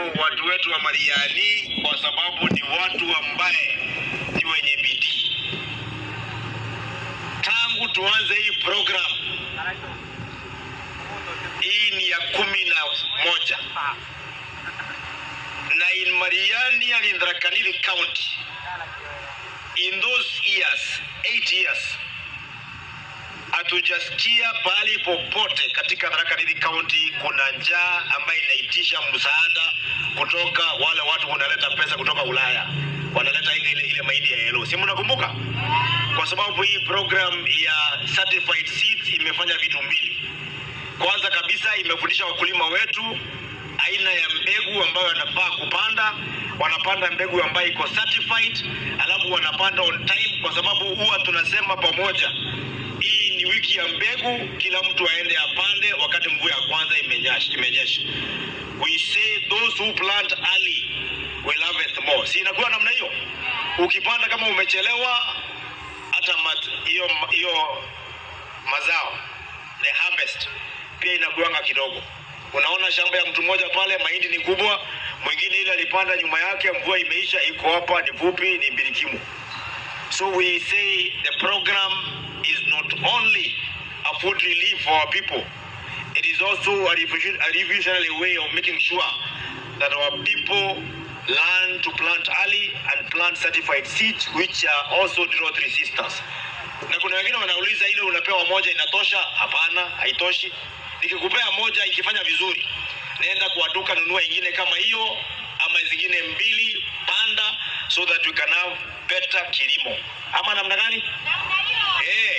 watu wetu wa Mariani kwa sababu ni watu ambaye ni wenye bidii. Tangu tuanze hii program, hii ni ya 11, na in Mariani and in Tharaka Nithi County, in those years, 8 years, hatujasikia pahali popote katika Tharaka Nithi County kuna njaa ambayo inaitisha msaada kutoka wale watu wanaleta pesa kutoka Ulaya. Wanaleta ile mahindi ya yellow. Si mnakumbuka? Kwa sababu hii program ya certified seeds imefanya vitu mbili. Kwanza kabisa imefundisha wakulima wetu aina ya mbegu ambayo wanafaa kupanda. Wanapanda mbegu ambayo iko certified, alafu wanapanda on time, kwa sababu huwa tunasema pamoja, hii ni wiki ya mbegu, kila mtu aende apande wakati mvua ya kwanza imenyesha. We say those who plant early will harvest more. Si inakuwa namna hiyo? Ukipanda kama umechelewa, hata hiyo mazao, the harvest, pia inakuanga kidogo. Unaona shamba ya mtu mmoja pale, mahindi ni kubwa, mwingine ile alipanda nyuma yake, mvua imeisha, iko hapa ni fupi, ni mbilikimu. So we say the program is not only a food relief for our people, it is also a revolutionary way of making sure that our people learn to plant early and plant certified seeds which are also drought resistant. Na kuna wengine wanauliza ile unapewa moja inatosha? Hapana, haitoshi. Nikikupea moja ikifanya vizuri, nenda kwa duka nunua nyingine kama hiyo ama zingine mbili, panda, so that we can have better kilimo. Ama namna gani?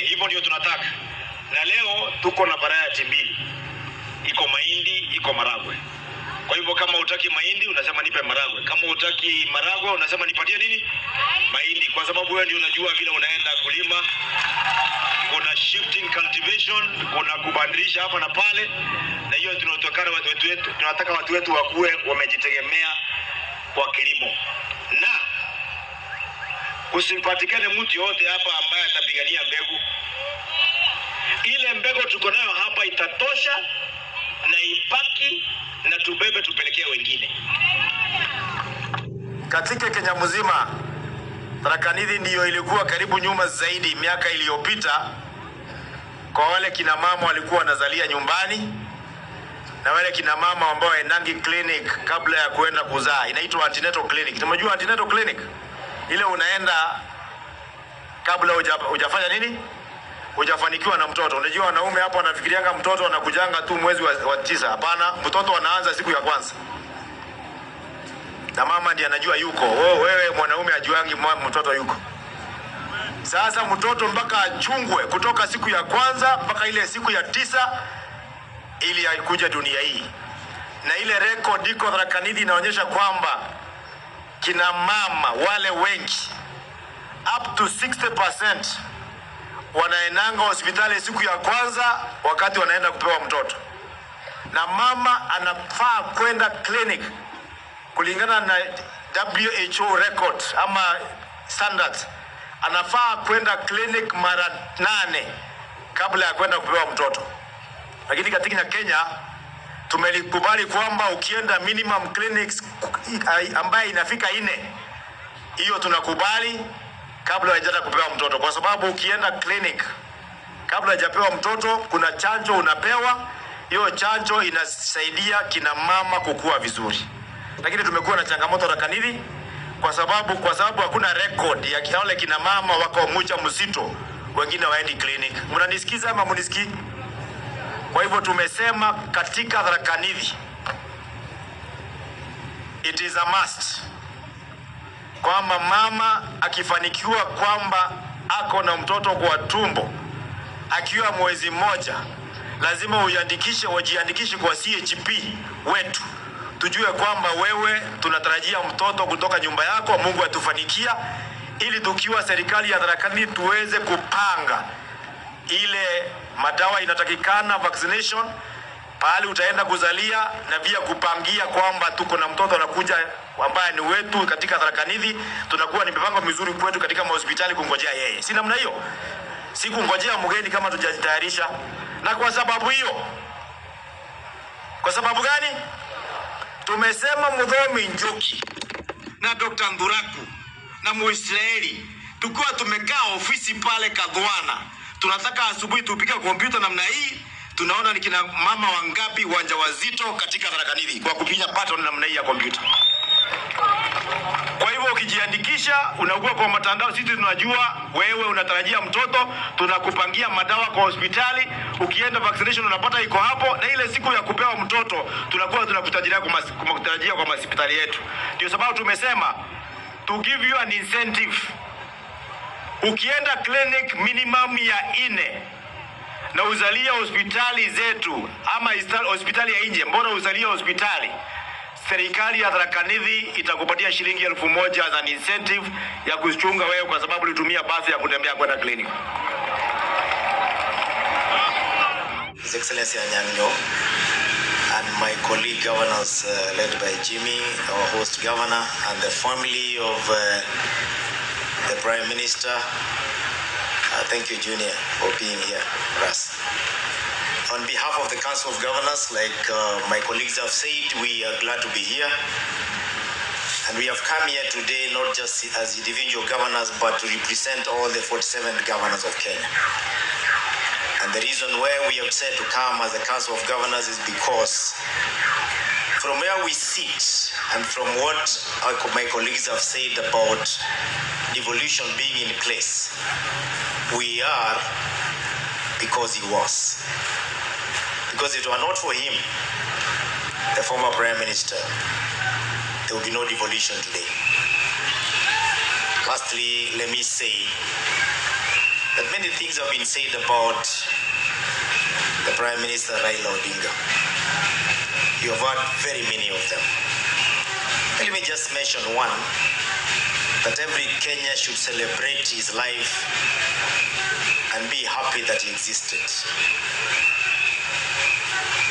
Hivyo ndio tunataka. Na leo tuko na variety mbili. Iko mahindi, iko maragwe. Kwa hivyo kama utaki mahindi unasema nipe maragwe. Kama utaki maragwe unasema nipatie nini? Mahindi. Kwa sababu wewe ndio unajua vile unaenda kulima. Kuna shifting cultivation, kuna kubadilisha hapa na pale. Na hiyo tunataka watu wetu wakuwe wamejitegemea kwa kilimo. Na kusipatikane mtu yote hapa ambaye atapigania mbegu. Ile mbegu tuko nayo hapa itatosha na ipaki na tubebe tupelekea wengine. Katika Kenya mzima, Tharaka Nithi ndiyo ilikuwa karibu nyuma zaidi miaka iliyopita kwa wale kina mama walikuwa wanazalia nyumbani na wale kina mama ambao waendangi clinic kabla ya kuenda kuzaa. Inaitwa antenatal clinic. Tunajua antenatal clinic? Ile unaenda kabla hujafanya nini? Hujafanikiwa na mtoto. Unajua wanaume hapo wanafikirianga mtoto anakujanga tu mwezi wa 9. Hapana, mtoto anaanza siku ya kwanza. Na mama ndiye anajua yuko. Wewe mwanaume ajuangi mtoto yuko. Sasa mtoto mpaka achungwe kutoka siku ya kwanza mpaka ile siku ya 9 ili akuja dunia hii. Na ile record iko Tharaka Nithi inaonyesha kwamba kina mama wale wengi up to 60% wanaenanga hospitali siku ya kwanza wakati wanaenda kupewa mtoto. Na mama anafaa kwenda clinic kulingana na WHO record ama standards. Anafaa kwenda clinic mara 8 kabla ya kwenda kupewa mtoto. Lakini katika Kenya tumelikubali kwamba ukienda minimum clinics ambaye inafika 4, hiyo tunakubali kabla hajaja kupewa mtoto. Kwa sababu ukienda clinic kabla hajapewa mtoto, kuna chanjo unapewa. Hiyo chanjo inasaidia kina mama kukua vizuri. Lakini tumekuwa na changamoto Tharaka Nithi kwa sababu hakuna record ya wale kina mama wako mcha mzito wengine waendi clinic. Mnanisikiza ama mnisikii? Kwa hivyo tumesema katika Tharaka Nithi, it is a must kwamba mama akifanikiwa kwamba ako na mtoto kwa tumbo akiwa mwezi mmoja, lazima wajiandikishe kwa CHP wetu. Tujue kwamba wewe tunatarajia mtoto kutoka nyumba yako, Mungu atufanikia, ili tukiwa serikali ya Tharaka Nithi tuweze kupanga ile madawa inatakikana, vaccination, pahali utaenda kuzalia, na pia kupangia kwamba tuko na mtoto anakuja ambaye ni wetu katika Tharaka Nithi. Tunakuwa ni mipango mizuri kwetu katika hospitali kungojea yeye. Si namna hiyo? Si kungojea mgeni kama tujajitayarisha. Na kwa sababu hiyo, kwa sababu gani? Tumesema Muthomi, Njuki na Dr. Nduraku na Muisraeli tukiwa tumekaa ofisi pale Kadhwana, tunataka asubuhi tupige kompyuta namna hii. Tunaona ni kina mama wangapi wajawazito katika Tharaka Nithi kwa kupinya pattern namna hii ya kompyuta. Kwa hivyo ukijiandikisha unaugua kwa matandao, sisi tunajua wewe unatarajia mtoto, tunakupangia madawa kwa hospitali. Ukienda vaccination unapata iko hapo, na ile siku ya kupewa mtoto tunakuwa tunakutajia kwa hospitali yetu. Ndio sababu tumesema to give you an incentive. Ukienda clinic minimum ya 4 na uzalia hospitali zetu ama hospitali ya nje, mbona uzalia hospitali? Serikali ya Tharaka Nithi itakupatia shilingi 1,000 as an incentive ya kuchunga wewe kwa sababu ulitumia basi ya kutembea kwenda clinic. His Excellency Anyang'o and my colleague governors led by Jimmy, our host governor, and the family of the Prime Minister. Thank you, Junior, for being here for us. On behalf of the Council of Governors, like my colleagues have said, we are glad to be here. And we have come here today not just as individual governors, but to represent all the 47 governors of Kenya. And the reason why we have said to come as a Council of Governors is because from where we sit and from what my colleagues have said about devolution being in place, we are because he was. Because if it were not for him, the former Prime Minister, there would be no devolution today. Lastly, let me say that many things have been said about the Prime Minister Raila Odinga. You have heard very many of them. Let me just mention one, that every Kenyan should celebrate his life and be happy that he existed.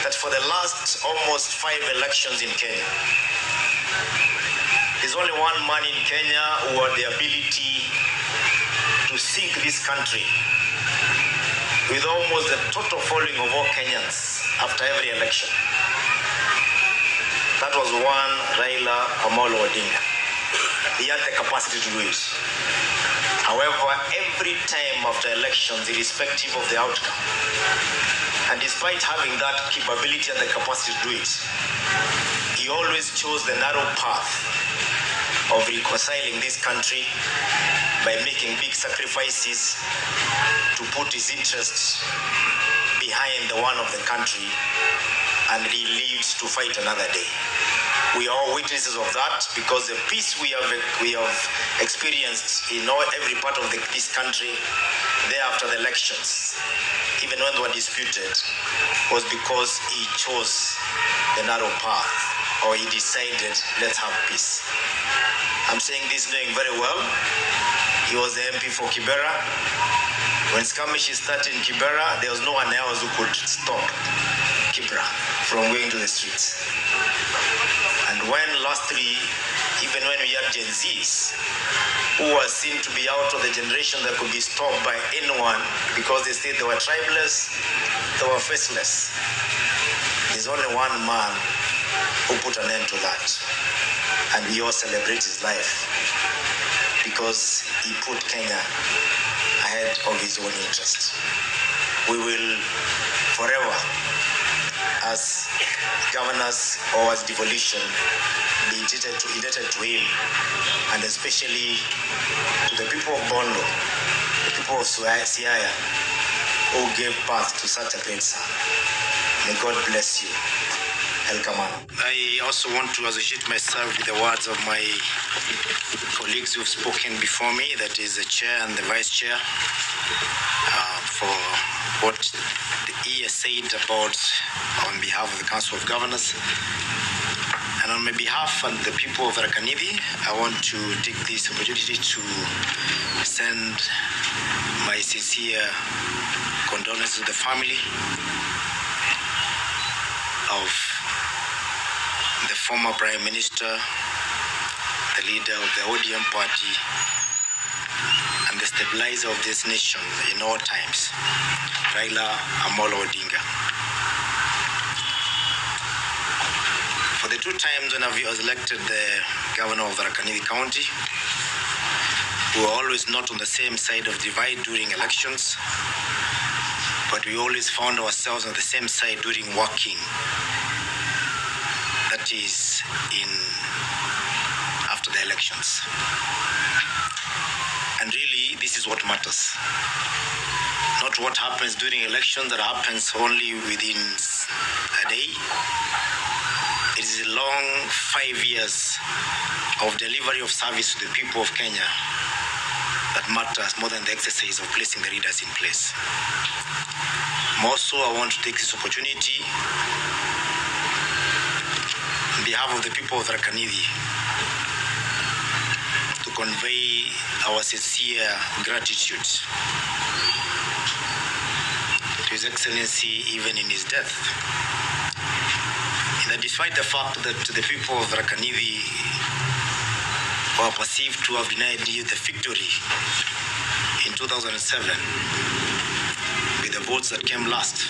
That for the last almost 5 elections in Kenya, there's only one man in Kenya who had the ability to sink this country with almost the total following of all Kenyans after every election. That was one Raila Amolo Odinga. He had the capacity to do it. However, every time after elections, irrespective of the outcome, and despite having that capability and the capacity to do it, he always chose the narrow path of reconciling this country by making big sacrifices to put his interests behind the one of the country, and he lived to fight another day. We are all witnesses of that, because the peace we have experienced in every part of this country thereafter the elections, even when they were disputed, was because he chose the narrow path, or he decided, let's have peace. I'm saying this knowing very well, he was the MP for Kibera. When skirmishes started in Kibera, there was no one else who could stop Kibera from going to the streets. And when lastly, even when we had Gen Zs, who were seen to be out of the generation that could be stopped by anyone because they said they were tribeless, they were faceless, there's only one man who put an end to that. And we all celebrate his life because he put Kenya ahead of his own interest. We will forever, as governors or as devolution, be indebted to him, and especially to the people of Bondo, the people of Siaya, who gave birth to such a great son. May God bless you. I also want to associate myself with the words of my colleagues who've spoken before me, that is the chair and the vice chair, for what he has said about on behalf of the Council of Governors. And on my behalf and the people of Tharaka Nithi, I want to take this opportunity to send my sincere condolences to the family of the former Prime Minister, the leader of the ODM party, and the stabilizer of this nation in all times, Raila Amolo Odinga. For the 2 times when I was elected the governor of Tharaka Nithi County, we were always not on the same side of divide during elections, but we always found ourselves on the same side during working. That is after the elections. And really, this is what matters. Not what happens during elections that happens only within a day. It is a long 5 years of delivery of service to the people of Kenya that matters more than the exercise of placing the leaders in place. More so, I want to take this opportunity on behalf of the people of Tharaka Nithi to convey our sincere gratitude to His Excellency even in his death. That despite the fact that the people of Tharaka Nithi were perceived to have denied you the victory in 2007 with the votes that came last,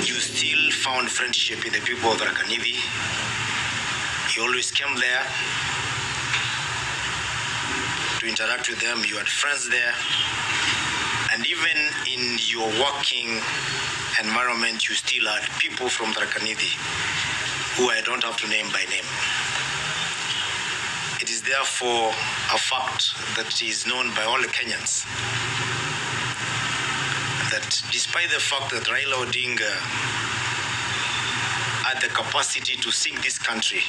you still found friendship in the people of Tharaka Nithi. You always came there to interact with them. You had friends there. And even in your working environment, you still had people from Tharaka Nithi who I don't have to name by name. It is therefore a fact that is known by all the Kenyans that despite the fact that Raila Odinga had the capacity to sink this country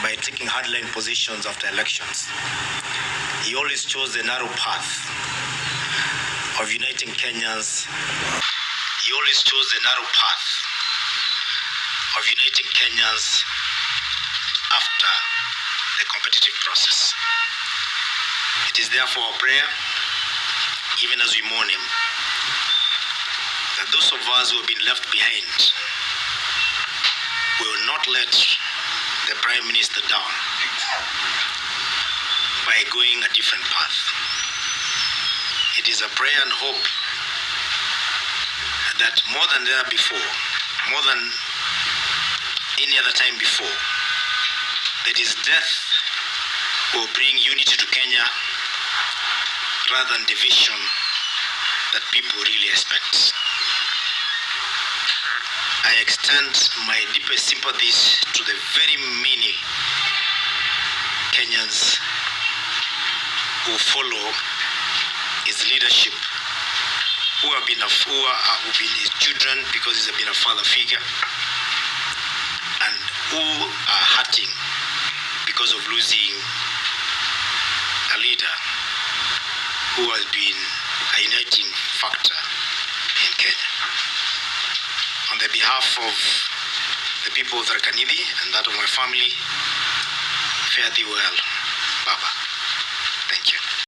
by taking hardline positions after elections, he always chose the narrow path of uniting Kenyans. He always chose the narrow path of uniting Kenyans after the competitive process. It is therefore our prayer, even as we mourn him, that those of us who have been left behind will not let the Prime Minister down by going a different path. It is a prayer and hope that more than there before, more than any other time before, that his death will bring unity to Kenya rather than division that people really expect. I extend my deepest sympathies to the very many Kenyans who follow his leadership, who have been his children because he's been a father figure, and who are hurting because of losing a leader who has been a uniting factor in Kenya. On the behalf of the people of Tharaka Nithi and that of my family, fare thee well, Baba. Thank you.